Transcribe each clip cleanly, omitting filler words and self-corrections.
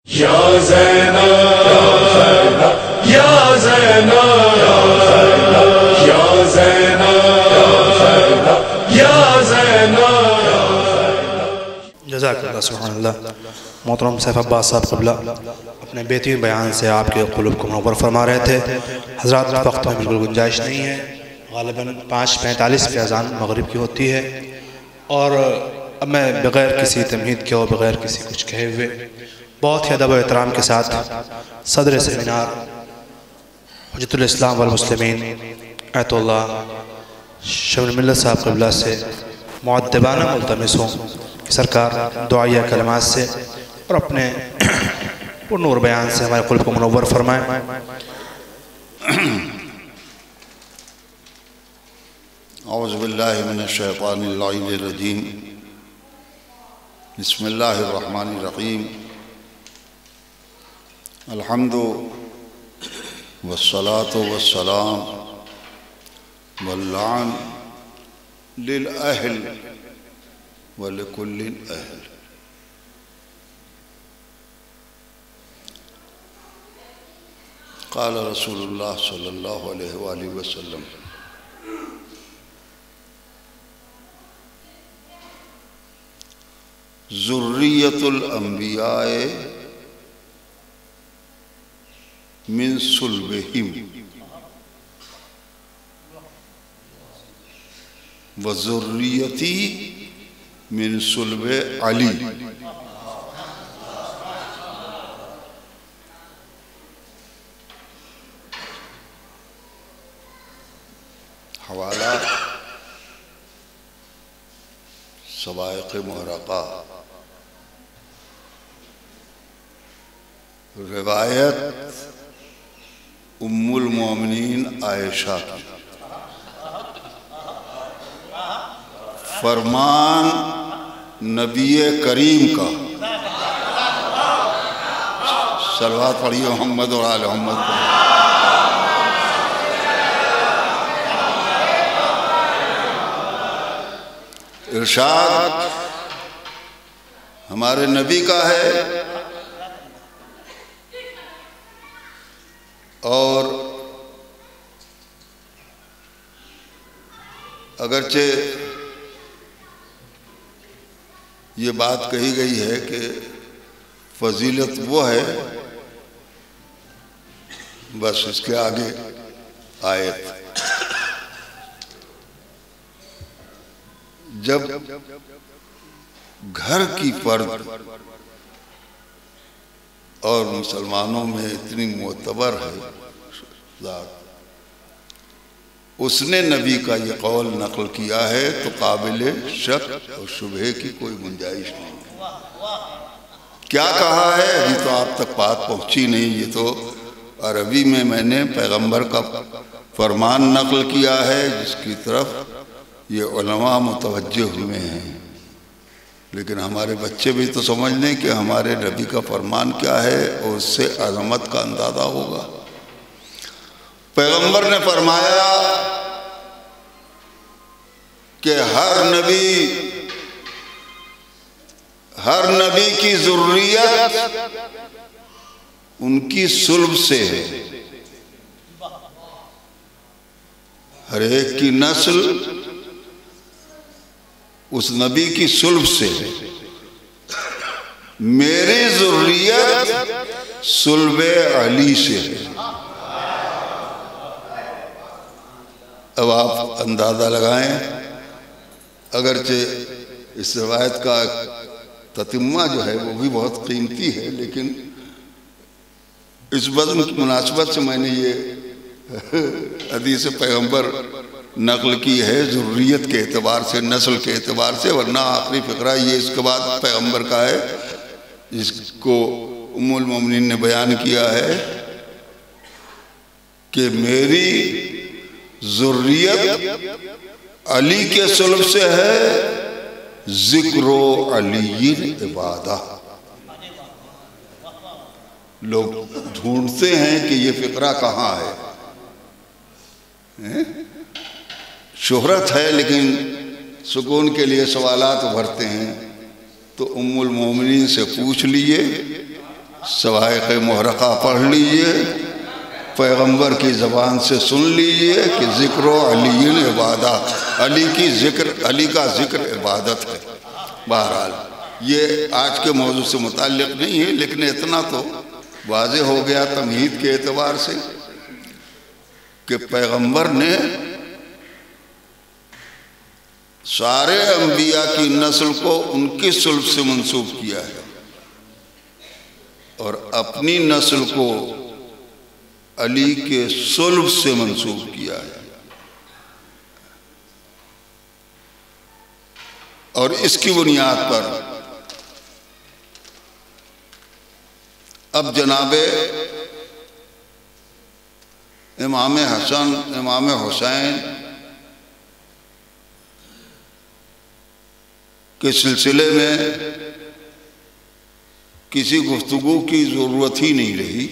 یا زینب یا زینب یا زینب یا زینب. جزاک اللہ سبحان اللہ. محترم سیف عباس صاحب قبلہ اپنے بہترین بیان سے آپ کے قلوب کو منور فرما رہے تھے. حضرات وقت میں بالکل گنجائش نہیں ہے، غالباً 5:45 پہ اذان مغرب کی ہوتی ہے، اور اب میں بغیر کسی تمہید کے اور بغیر کسی کچھ کہے ہوئے بہت ہی ادب و احترام کے ساتھ صدر سیمینار حجت الاسلام والمسلمین ایت اللہ شمر ملت صاحب قبلہ سے معدبانہ ملتمس ہوں کہ سرکار دعائیہ کلمات سے اور اپنے پر نور بیان سے ہمارے قلب کو منور فرمائیں. اعوذ باللہ من الشیطان اللعین الرجیم. بسم اللہ الرحمن الرحیم. الحمد والصلاة والسلام واللعن للأہل ولکل اہل. قال رسول اللہ صلی اللہ علیہ وآلہ وسلم: ذریۃ الانبیاء من صلبہم وذریتی من صلب علی. حوالہ سوائق محرقہ. روایت ام المومنین عائشہ کی. فرمان نبی کریم کا. صلوات پڑھیے محمد اور آل محمد پر. ارشاد ہمارے نبی کا ہے، اور اگرچہ یہ بات کہی گئی ہے کہ فضیلت وہ ہے، بس اس کے آگے آیت. جب گھر کی فرد اور مسلمانوں میں اتنی معتبر ہے ذات، اس نے نبی کا یہ قول نقل کیا ہے تو قابل شک اور شبہ کی کوئی گنجائش نہیں. کیا کہا ہے ابھی تو آپ تک بات پہنچی نہیں. یہ تو عربی میں نے پیغمبر کا فرمان نقل کیا ہے جس کی طرف یہ علماء متوجہ ہوئے ہیں، لیکن ہمارے بچے بھی تو سمجھ لیں کہ ہمارے نبی کا فرمان کیا ہے اور اس سے عظمت کا اندازہ ہوگا. پیغمبر نے فرمایا کہ ہر نبی کی ذریت ان کی صلب سے ہے. ہر ایک کی نسل اس نبی کی صلب سے ہے. میری ذریت صلب علی سے ہے. اب آپ اندازہ لگائیں، اگرچہ اس روایت کا تتمہ جو ہے وہ بھی بہت قیمتی ہے، لیکن اس بزم کی مناسبت سے میں نے یہ حدیث پیغمبر نقل کی ہے ذریت کے اعتبار سے، نسل کے اعتبار سے. ورنہ آخری فقرہ یہ اس کے بعد پیغمبر کا ہے جس کو ام المومنین نے بیان کیا ہے کہ میری ذریت علی کے صلب سے ہے. ذکر علی عبادہ. لوگ ڈھونڈتے ہیں کہ یہ فقرہ کہاں ہے. شہرت ہے لیکن سکون کے لیے سوالات ابھرتے ہیں. تو ام المومنین سے پوچھ لیے سوائق محرقہ پڑھ لیجئے، پیغمبر کی زبان سے سن لیجئے کہ ذکر و علی عبادت، علی کا ذکر عبادت ہے۔ بہرحال یہ آج کے موضوع سے متعلق نہیں ہے، لیکن اتنا تو واضح ہو گیا تمہید کے اعتبار سے کہ پیغمبر نے سارے انبیاء کی نسل کو ان کی صلب سے منسوب کیا ہے اور اپنی نسل کو علی کے صلب سے منسوب کیا ہے، اور اس کی بنیاد پر اب جناب امام حسن، امام حسین کے سلسلے میں کسی گفتگو کی ضرورت ہی نہیں رہی،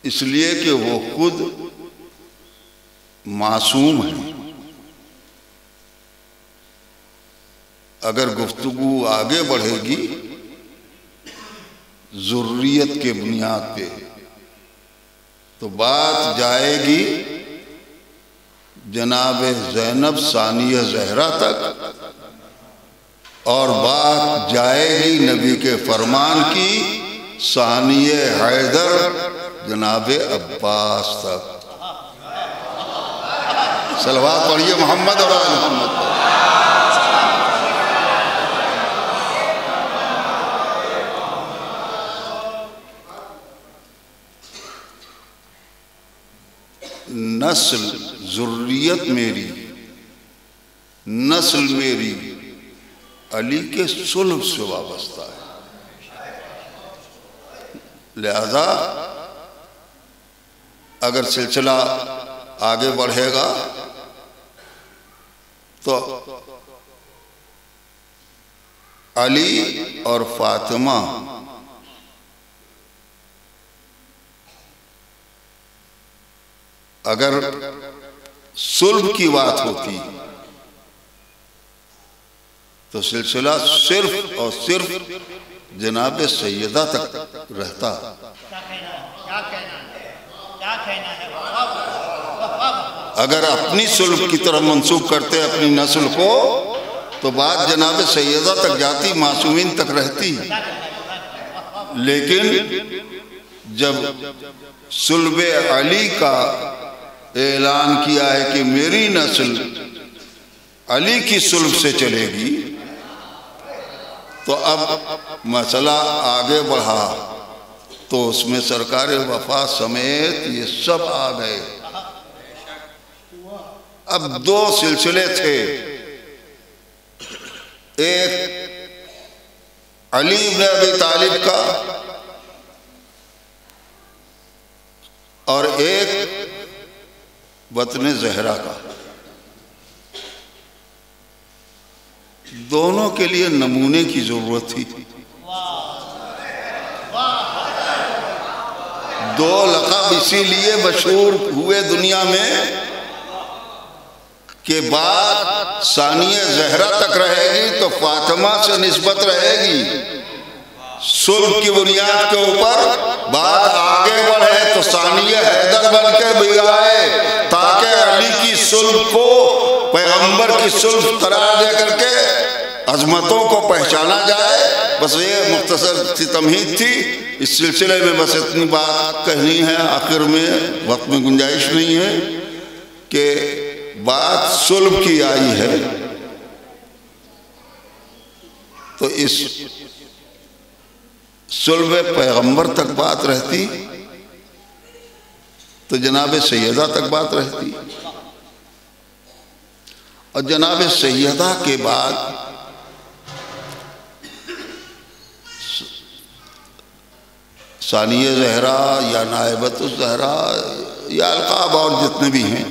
اس لیے کہ وہ خود معصوم ہیں۔ اگر گفتگو آگے بڑھے گی ذریت کے بنیاد پہ تو بات جائے گی جناب زینب ثانیہ زہرا تک، اور بات جائے گی نبی کے فرمان کی ثانیہ حیدر جناب عباس تک۔ صلوات پڑھیے محمد اور آل محمد پر۔ نسل ذریت میری، نسل میری علی کے صلب سے وابستہ ہے، لہذا اگر سلسلہ آگے بڑھے گا تو علی اور فاطمہ اگر صلب کی بات ہوتی تو سلسلہ صرف اور صرف جناب سیدہ تک رہتا۔ اگر اپنی صلب کی طرف منسوب کرتے اپنی نسل کو تو بات جناب سیدہ تک جاتی، معصومین تک رہتی، لیکن جب صلب علی کا اعلان کیا ہے کہ میری نسل علی کی صلب سے چلے گی تو اب مسئلہ آگے بڑھا تو اس میں سرکار وفا سمیت یہ سب آ گئے۔ اب دو سلسلے تھے، ایک علی بن ابی طالب کا اور ایک وطن زہرا کا۔ دونوں کے لیے نمونے کی ضرورت تھی۔ دو لقب اسی لیے مشہور ہوئے دنیا میں کہ بات ثانیہ زہرا تک رہے گی تو فاطمہ سے نسبت رہے گی، صلب کی بنیاد کے اوپر بات آگے بڑھے تو ثانیہ حیدر بن کے بھی آئے تاکہ علی کی صلب کو پیغمبر کی صلب قرار دے کر کے عظمتوں کو پہچانا جائے۔ بس یہ مختصر سی تمہید تھی، اس سلسلے میں بس اتنی بات کہنی ہے، آخر میں وقت میں گنجائش نہیں ہے کہ بات صلب کی آئی ہے تو اس صلب پیغمبر تک بات رہتی تو جناب سیدہ تک بات رہتی، اور جناب سیدہ کے بعد ثانیہ زہرا یا نائبۃ الزہرا یا القاب اور جتنے بھی ہیں،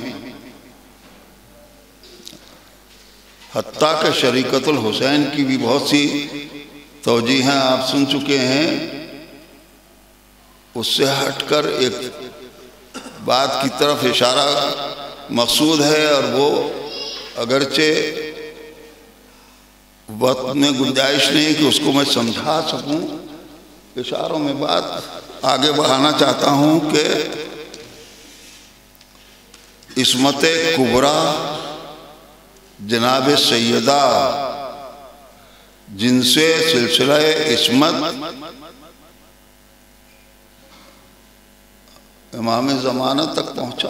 حتیٰ کہ شریکت الحسین کی بھی بہت سی توجیہیں آپ سن چکے ہیں، اس سے ہٹ کر ایک بات کی طرف اشارہ مقصود ہے، اور وہ اگرچہ وقت میں گنجائش نہیں کہ اس کو میں سمجھا سکوں. اشاروں میں بات آگے بڑھانا چاہتا ہوں کہ عصمت کبریٰ جناب سیدہ جن سے سلسلہ عصمت امام زمانہ تک پہنچا.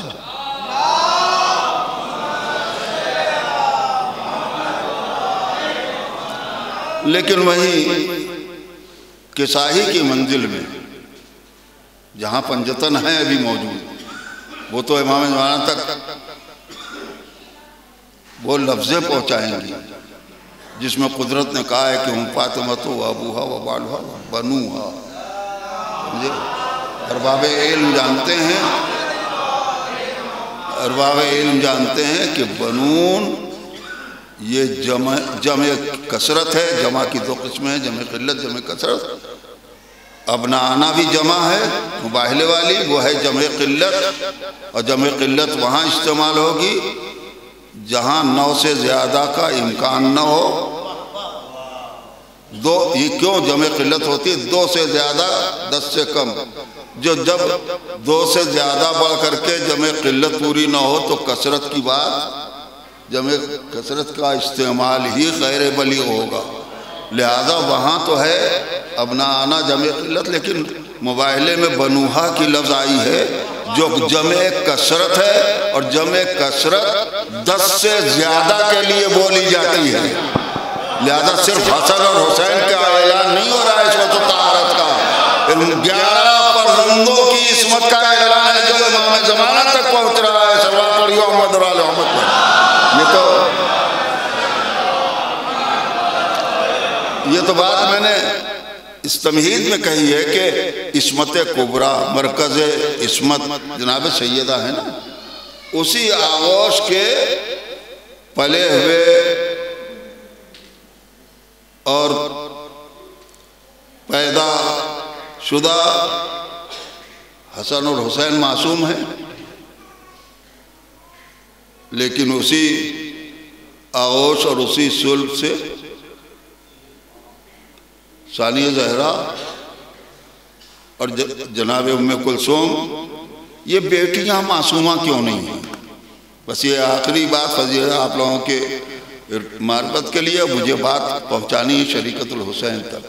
لیکن وہی کسائی کی منزل میں جہاں پنجتن ہے ابھی موجود، وہ تو امام زمانہ تک وہ لفظیں پہنچائیں گی جس میں قدرت نے کہا ہے کہ ہم فاطمہ و ابوہا و بالہا و بنوہا. ارباب علم جانتے ہیں کہ بنون یہ جمع کثرت ہے. جمع کی دو قسمیں ہیں، جمع قلت، جمع کثرت. ابنانا بھی جمع ہے مباہلے والی، وہ ہے جمع قلت، اور جمع قلت وہاں استعمال ہوگی جہاں 9 سے زیادہ کا امکان نہ ہو. یہ کیوں جمع قلت ہوتی ہے؟ 2 سے زیادہ 10 سے کم. جب 2 سے زیادہ بڑھ کر کے جمع قلت پوری نہ ہو تو کثرت کی بات، جمع کثرت کا استعمال ہی غیر بلیغ ہوگا. لہذا وہاں تو ہے ابنانا جمع قلت، لیکن مباہلے میں بنوہا کی لفظ آئی ہے جو جمع کثرت ہے، اور جمع کثرت 10 سے زیادہ کے لیے بولی جاتی ہے. لہذا صرف حسن اور حسین کا اعلان نہیں ہو رہا ہے عصمت و طہارت کا، 11 فرزندوں کی عصمت کا اعلان ہے جو امام زمانہ تک پہنچ رہا ہے. صلوات پڑھیے محمد اور آل محمد پر. یہ تو بات میں نے اس تمہید میں کہی ہے کہ عصمت کبریٰ مرکز عصمت جناب سیدہ ہے نا، اسی آغوش کے پلے ہوئے اور پیدا شدہ حسن اور حسین معصوم ہیں، لیکن اسی آغوش اور اسی صلب سے ثانیہ زہرا اور جناب ام کلثوم، یہ بیٹیاں معصومہ کیوں نہیں ہیں؟ بس یہ آخری بات فضیلت آپ لوگوں کے معرفت کے لیے مجھے بات پہنچانی ہے شریکت الحسین تک.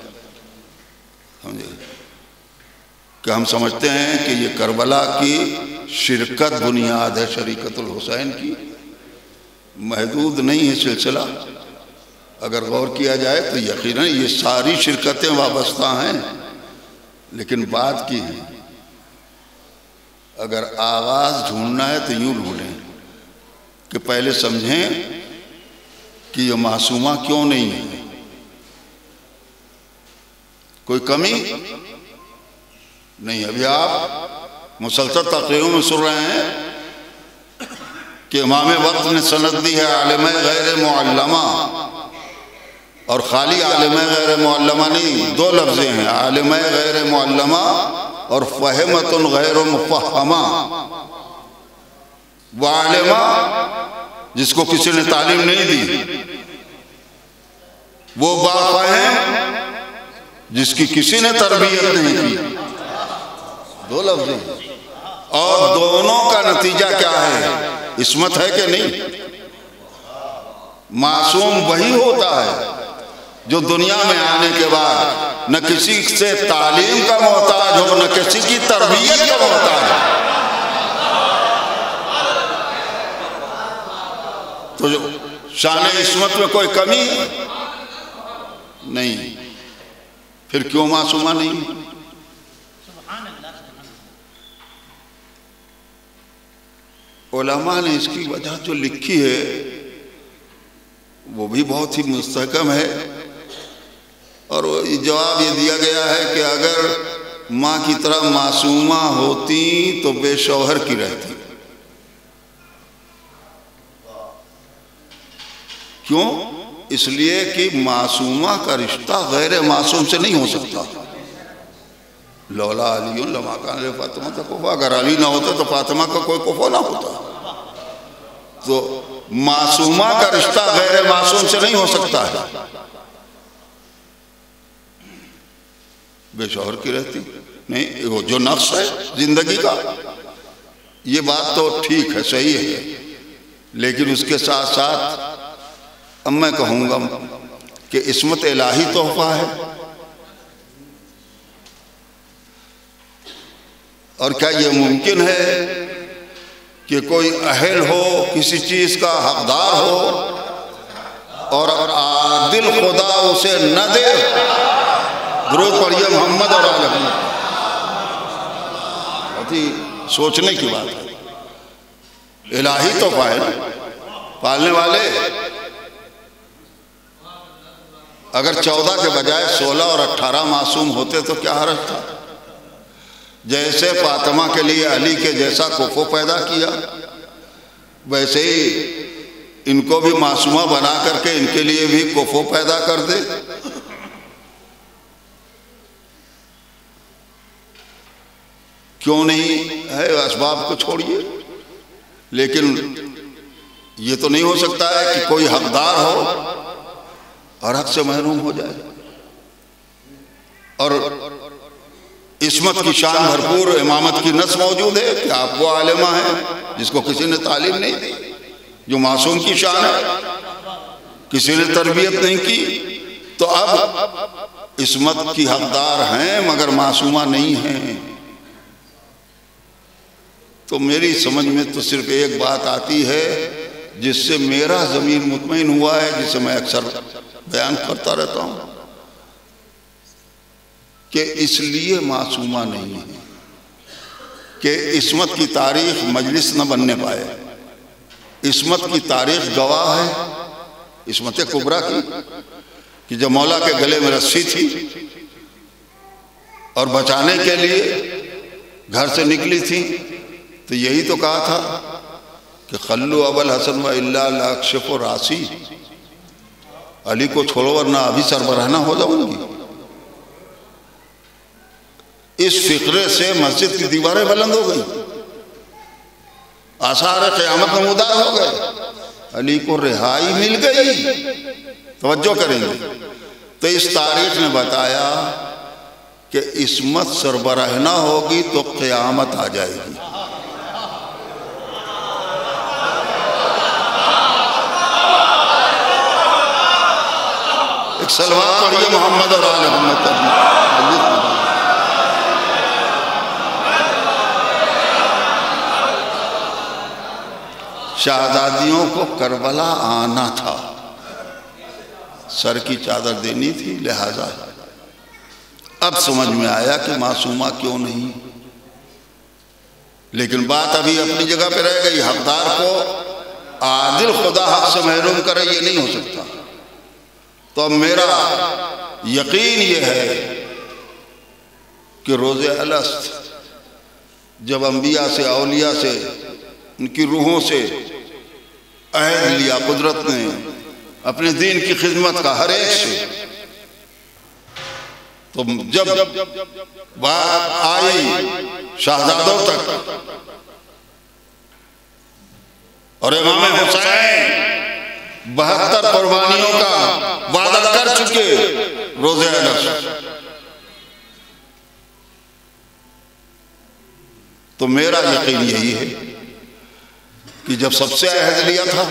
کہ ہم سمجھتے ہیں کہ یہ کربلا کی شرکت بنیاد ہے شریکت الحسین کی، محدود نہیں ہے سلسلہ. اگر غور کیا جائے تو یقیناً یہ ساری شرکتیں وابستہ ہیں، لیکن بات کی ہے اگر آغاز ڈھونڈنا ہے تو یوں ڈھونڈیں کہ پہلے سمجھیں کہ یہ معصومہ کیوں نہیں ہے. کوئی کمی نہیں. ابھی آپ مسلسل تقریروں میں سن رہے ہیں کہ امام وقت نے سند دی ہے عالم غیر معلمہ، اور خالی عالم غیر معلمہ نہیں، 2 لفظیں ہیں، عالم غیر معلمہ اور فہمت غیر مفہمہ. وہ عالمہ جس کو کسی نے تعلیم نہیں دی، وہ بافہم جس کی کسی نے تربیت نہیں کی. 2 لفظ ہیں، اور دونوں کا نتیجہ کیا ہے؟ عصمت ہے کہ نہیں؟ معصوم وہی ہوتا ہے جو دنیا میں آنے کے بعد نہ کسی سے تعلیم کا محتاج ہو، نہ کسی کی تربیت کا محتاج ہو. تو شان عصمت میں کوئی کمی نہیں، پھر کیوں معصومہ نہیں؟ علماء نے اس کی وجہ جو لکھی ہے وہ بھی بہت ہی مستحکم ہے، اور جواب یہ دیا گیا ہے کہ اگر ماں کی طرح معصومہ ہوتی تو بے شوہر کی رہتی. کیوں؟ اس لیے کہ معصومہ کا رشتہ غیر معصوم سے نہیں ہو سکتا. لولا علی لما کان لفاطمہ کفوا، اگر علی نہ ہوتا تو فاطمہ کا کوئی کفوا نہ ہوتا. تو معصومہ کا رشتہ غیر معصوم سے نہیں ہو سکتا ہے. بے شوہر کی رہتی نہیں، وہ جو نقص ہے زندگی کا، یہ بات تو ٹھیک ہے، صحیح ہے، لیکن اس کے ساتھ ساتھ اب میں کہوں گا کہ عصمت الہی تحفہ ہے، اور کیا یہ ممکن ہے کہ کوئی اہل ہو، کسی چیز کا حقدار ہو اور عادل خدا اسے نہ دے؟ درود پڑھیے محمد اور آل محمد۔ بہت ہی سوچنے کی بات ہے، الہی تحفہ ہے نا، پالنے والے اگر 14 کے بجائے 16 اور 18 معصوم ہوتے تو کیا حرج تھا؟ جیسے فاطمہ کے لیے علی کے جیسا کفو پیدا کیا، ویسے ہی ان کو بھی معصومہ بنا کر کے ان کے لیے بھی کفو پیدا کر دے۔ کیوں نہیں ہے؟ اسباب کو چھوڑیے، لیکن یہ تو نہیں ہو سکتا ہے کہ کوئی حقدار ہو اور حق سے محروم ہو جائے، اور عصمت کی شان بھرپور امامت کی نس موجود ہے کہ آپ وہ عالمہ ہیں جس کو کسی نے تعلیم نہیں دی، جو معصوم کی شان ہے، کسی نے تربیت نہیں کی، تو اب عصمت کی حقدار ہیں مگر معصومہ نہیں ہیں۔ تو میری سمجھ میں تو صرف ایک بات آتی ہے جس سے میرا ضمیر مطمئن ہوا ہے، جسے میں اکثر بیان کرتا رہتا ہوں، کہ اس لیے معصومہ نہیں ہے کہ عصمت کی تاریخ مجلس نہ بننے پائے۔ عصمت کی تاریخ گواہ ہے عصمت کبریٰ کی، کہ جب مولا کے گلے میں رسی تھی اور بچانے کے لیے گھر سے نکلی تھی تو یہی تو کہا تھا کہ خلو ابو الحسن و الا لاکشف راسی، علی کو چھوڑو ورنہ ابھی سربراہ ہو جاؤں گی۔ اس فقرے سے مسجد کی دیواریں بلند ہو گئی، آثار قیامت نمودار ہو گئے، علی کو رہائی مل گئی۔ توجہ کریں گے تو اس تاریخ نے بتایا کہ عصمت سربراہ نہ ہوگی تو قیامت آ جائے گی۔ ایک صلوات پڑھیے محمد اور آل محمد۔ شہزادیوں کو کربلا آنا تھا، سر کی چادر دینی تھی، لہذا اب سمجھ میں آیا کہ معصومہ کیوں نہیں، لیکن بات ابھی اپنی جگہ پہ رہ گئی۔ حقدار کو عادل خدا حق سے محروم کرے، یہ نہیں ہو سکتا۔ تو اب میرا یقین یہ ہے کہ روز الست جب انبیاء سے، اولیاء سے، ان کی روحوں سے عہد لیا قدرت نے اپنے دین کی خدمت کا ہر ایک سے، تو جب بات آئی شہزادوں تک اور امام حسین 72 قربانیوں کا وعدہ کر چکے روز الست، تو میرا یقین یہی ہے کہ جب سب سے عہد لیا تھا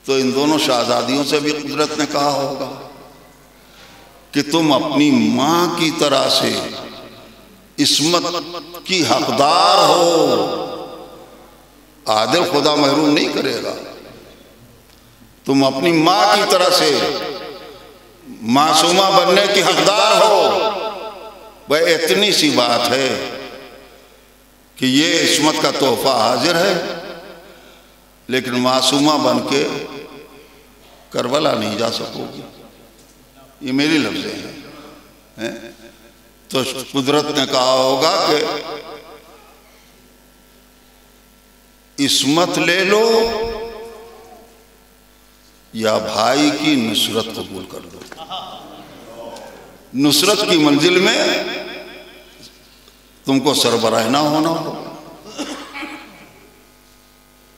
تو ان دونوں شہزادیوں سے بھی قدرت نے کہا ہوگا کہ تم اپنی ماں کی طرح سے عصمت کی حقدار ہو، عادل خدا محروم نہیں کرے گا، تم اپنی ماں کی طرح سے معصومہ بننے کی حقدار ہو۔ وہ اتنی سی بات ہے کہ یہ عصمت کا تحفہ حاضر ہے، لیکن معصومہ بن کے کربلا نہیں جا سکو گی، یہ میری لفظیں ہیں۔ تو قدرت نے کہا ہوگا کہ عصمت لے لو یا بھائی کی نصرت قبول کر دو۔ نصرت کی منزل میں تم کو سربراہ نہ ہونا ہو۔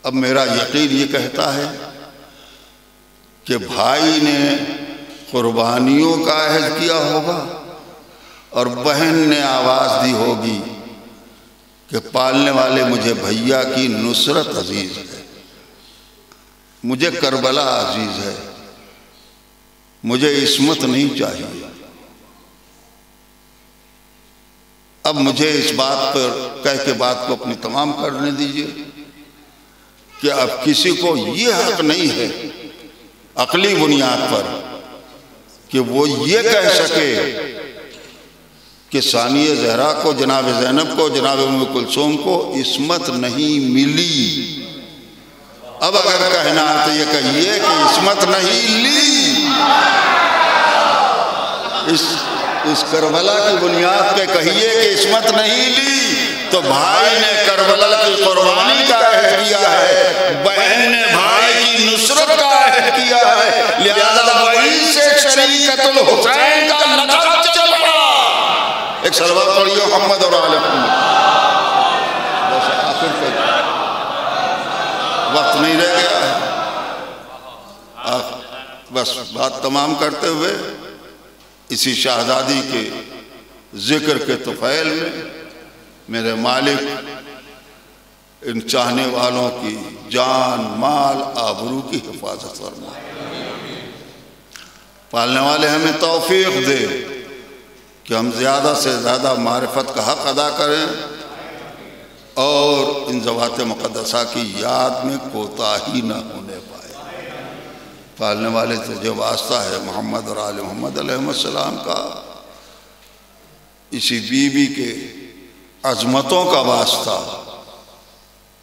اب میرا یقین یہ کہتا ہے کہ بھائی نے قربانیوں کا عہد کیا ہوگا اور بہن نے آواز دی ہوگی کہ پالنے والے مجھے بھیا کی نصرت عزیز ہے، مجھے کربلا عزیز ہے، مجھے عصمت نہیں چاہیے۔ اب مجھے اس بات پر کہہ کے بات کو اپنی تمام کرنے دیجئے کہ اب کسی کو یہ حق نہیں ہے عقلی بنیاد پر کہ وہ یہ کہہ سکے کہ ثانیہ زہرا کو، جناب زینب کو، جناب ام کلثوم کو عصمت نہیں ملی۔ اب اگر کہنا ہے تو یہ کہیے کہ عصمت نہیں لی۔ اس کربلا کی بنیاد پہ کہیے کہ عصمت نہیں لی، تو بھائی نے کربلا کی قربانی کا عہد کیا ہے، بہن نے بھائی کی نصرت کا عہد کیا ہے، لہذا وہیں سے شریعت الحسین کا نقب چل پڑا۔ ایک صلوات پڑھیے محمد اور آل محمد۔ بس آخر تک وقت نہیں رہ گیا، بس بات تمام کرتے ہوئے اسی شہزادی کے ذکر کے طفیل میں میرے مالک ان چاہنے والوں کی جان، مال، آبرو کی حفاظت فرما، پالنے والے ہمیں توفیق دے کہ ہم زیادہ سے زیادہ معرفت کا حق ادا کریں اور ان ذوات مقدسہ کی یاد میں کوتاہی نہ ہونے پائے۔ پالنے والے سے جو واسطہ ہے محمد اور آل محمد علیہ السلام کا، اسی بی بی کے عظمتوں کا واسطہ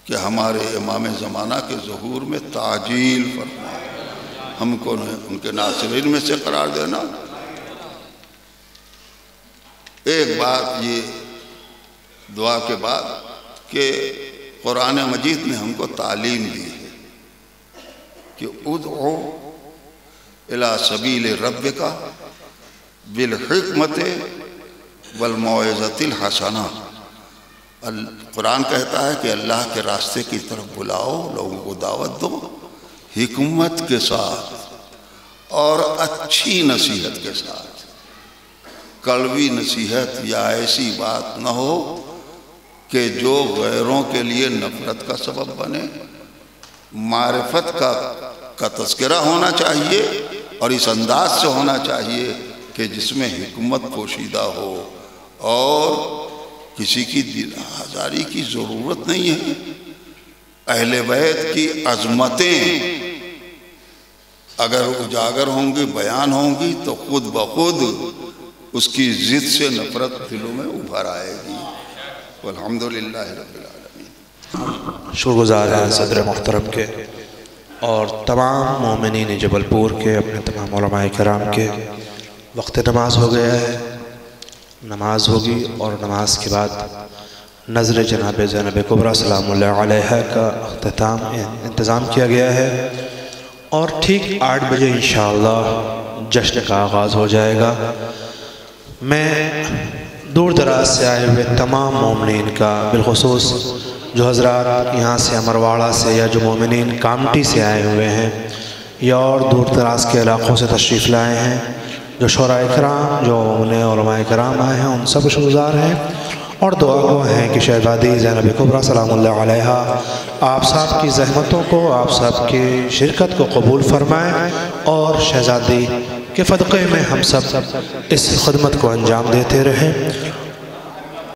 کہ ہمارے امام زمانہ کے ظہور میں تعجیل فرما، ہم کو ان کے ناصرین میں سے قرار دینا۔ ایک بات یہ دعا کے بعد کہ قرآن مجید نے ہم کو تعلیم دی ہے کہ ادعو الی سبیل ربک بالحکمت والموعظۃ الحسنہ۔ قرآن کہتا ہے کہ اللہ کے راستے کی طرف بلاؤ، لوگوں کو دعوت دو حکمت کے ساتھ اور اچھی نصیحت کے ساتھ۔ کڑوی نصیحت یا ایسی بات نہ ہو کہ جو غیروں کے لیے نفرت کا سبب بنے۔ معرفت کا تذکرہ ہونا چاہیے اور اس انداز سے ہونا چاہیے کہ جس میں حکمت پوشیدہ ہو اور کسی کی دل آزاری کی ضرورت نہیں ہے۔ اہل بیت کی عظمتیں اگر اجاگر ہوں گی، بیان ہوں گی، تو خود بخود اس کی ضد سے نفرت دلوں میں ابھر آئے گی۔ والحمدللہ رب العالمین۔ شکر گزار ہیں صدر محترم کے اور تمام مومنین جبل پور کے، اپنے تمام علماء کرام کے۔ وقت نماز ہو گیا ہے، نماز ہوگی اور نماز کے بعد نظر جناب زینب کبریٰ سلام اللہ علیہ کا اختتام انتظام کیا گیا ہے، اور ٹھیک 8 بجے انشاءاللہ جشن کا آغاز ہو جائے گا۔ میں دور دراز سے آئے ہوئے تمام مومنین کا، بالخصوص جو حضرات یہاں سے امرواڑہ سے یا جو مومنین کامٹی سے آئے ہوئے ہیں یا اور دور دراز کے علاقوں سے تشریف لائے ہیں، جو شعراء کرام، جو علماء کرام آئے ہیں، ان سب شکر گزار ہیں اور دعا گو ہیں کہ شہزادی زینب کبریٰ سلام اللہ علیہ آپ صاحب کی زحمتوں کو، آپ صاحب کی شرکت کو قبول فرمائیں اور شہزادی کے صدقے میں ہم سب اس خدمت کو انجام دیتے رہیں۔